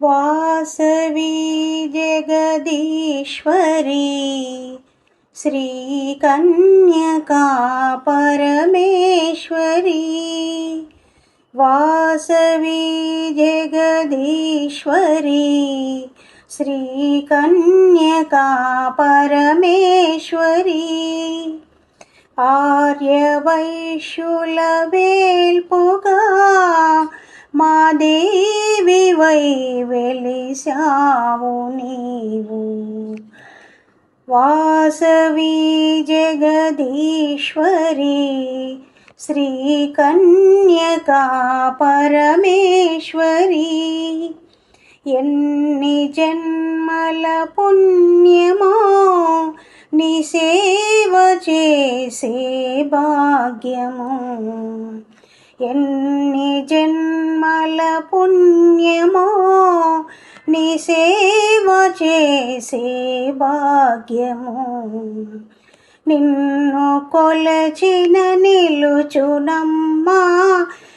वासवी जगदीश्वरी श्रीकन्यका परमेश्वरी। वासवी जगदीश्वरी श्रीकन्यका परमेश्वरी। आर्यवैश्युलवेल्पुगा మా దేవివై వెలిశావు నీవు। వాసవి జగదీశ్వరి శ్రీకన్యకా పరమేశ్వరి। ఎన్ని జన్మల పుణ్యమో నీ సేవ చేసే భాగ్యము। ఎన్ని జన్మల పుణ్యమో నీ సేవ చేసే భాగ్యము। నిన్ను కొలచిన నిలుచునమ్మా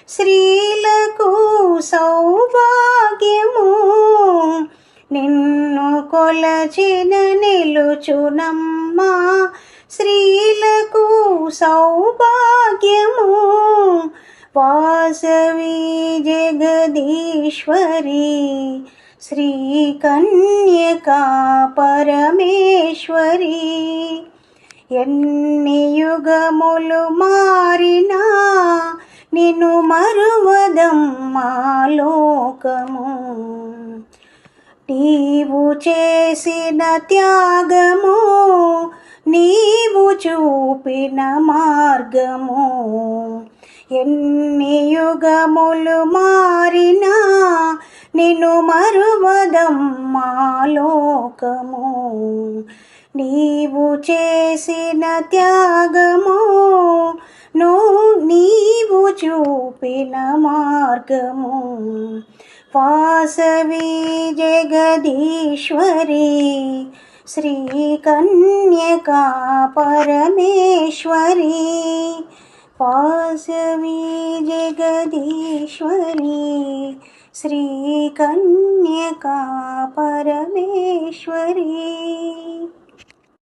స్త్రీలకు సౌభాగ్యము। నిన్ను కొలచిన నిలుచునమ్మా స్త్రీలకు సౌభాగ్యము। వాసవి జగదీశ్వరి శ్రీకన్యకా పరమేశ్వరి। ఎన్ని యుగములు మారినా నిన్ను మరువదమ్మా లోకము। నీవు చేసిన త్యాగము నీవు చూపిన మార్గము। ఎన్ని యుగములు మారినా నిన్ను మరువదమ్మా లోకము। నీవు చేసిన త్యాగము నీవు చూపిన మార్గము। వాసవి జగదీశ్వరి శ్రీకన్యకా పరమేశ్వరి। వాసవి జగదీశ్వరి శ్రీకన్యకా పరమేశ్వరి।